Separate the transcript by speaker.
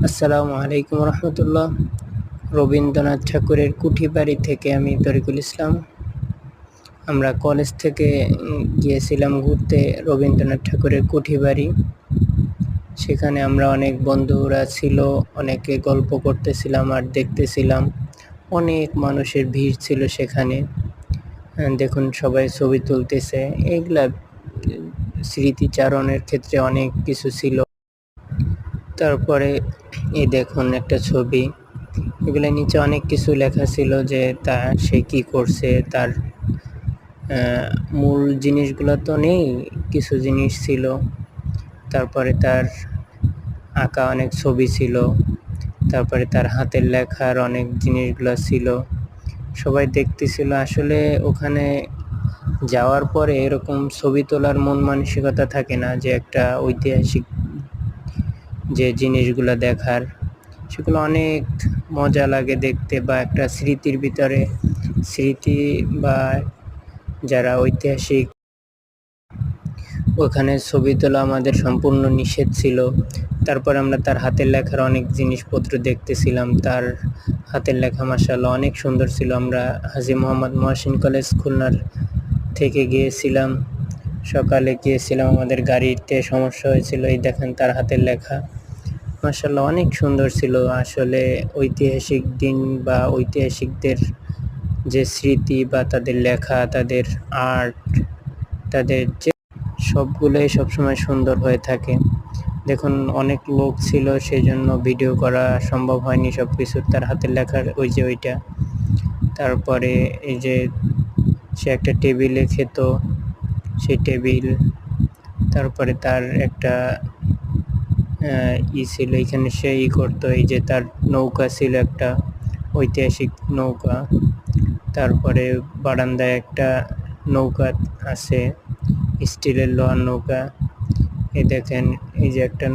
Speaker 1: আসসালামু আলাইকুম রহমতুল্লাহ। রবীন্দ্রনাথ ঠাকুরের কুঠি বাড়ি থেকে আমি তরিকুল ইসলাম। আমরা কলেজ থেকে গিয়েছিলাম ঘুরতে রবীন্দ্রনাথ ঠাকুরের কুঠি বাড়ি। সেখানে আমরা অনেক বন্ধুরা ছিল, অনেকে গল্প করতেছিলাম আর দেখতেছিলাম। অনেক মানুষের ভিড় ছিল সেখানে। দেখুন সবাই ছবি তুলতেছে। এইগুলা স্মৃতিচারণের ক্ষেত্রে অনেক কিছু ছিল। তারপরে এই দেখুন একটা ছবি, এগুলোর নিচে অনেক কিছু লেখা ছিল যে সে কি করছে, তার মূল জিনিসগুলো তো নেই, কিছু জিনিস ছিল। তারপরে তার আঁকা অনেক ছবি ছিল, তারপরে তার হাতের লেখার অনেক জিনিসগুলো ছিল। সবাই দেখতেছিল। আসলে ওখানে যাওয়ার পরে এরকম ছবি তোলার মন মানসিকতা থাকে না, যে একটা ঐতিহাসিক যে জিনিসগুলো দেখার, সেগুলো অনেক মজা লাগে দেখতে, বা একটা স্মৃতির ভিতরে স্মৃতি, বা যারা ঐতিহাসিক, ওখানে ছবি তোলা আমাদের সম্পূর্ণ নিষেধ ছিল। তারপর আমরা তার হাতের লেখার অনেক জিনিসপত্র দেখতেছিলাম। তার হাতের লেখা মাশাআল্লাহ অনেক সুন্দর ছিল। আমরা হাজী মোহাম্মদ মহসিন কলেজ খুলনার থেকে গিয়েছিলাম, সকালে গিয়েছিলাম, আমাদের গাড়িতে সমস্যা হয়েছিল। এই দেখেন তার হাতের লেখা মাশাআল্লাহ অনেক সুন্দর ছিল। আসলে ঐতিহাসিক দিন বা ঐতিহাসিকদের যে স্মৃতি বা তাদের লেখা, তাদের আর্ট, তাদের যে সবগুলোই সবসময় সুন্দর হয়ে থাকে। দেখুন অনেক লোক ছিল, সেই জন্য ভিডিও করা সম্ভব হয়নি সব কিছু। তার হাতের লেখার ওইটা। তারপরে এই যে সে একটা টেবিলে খেত, সেই টেবিল। তারপরে তার একটা ছিল, এখানে সে করতো, এই যে তার নৌকা ছিল, একটা ঐতিহাসিক নৌকা। তারপরে বারান্দায় একটা নৌকা আছে, স্টিলের লোহার নৌকা। এই দেখেন এই যে একটা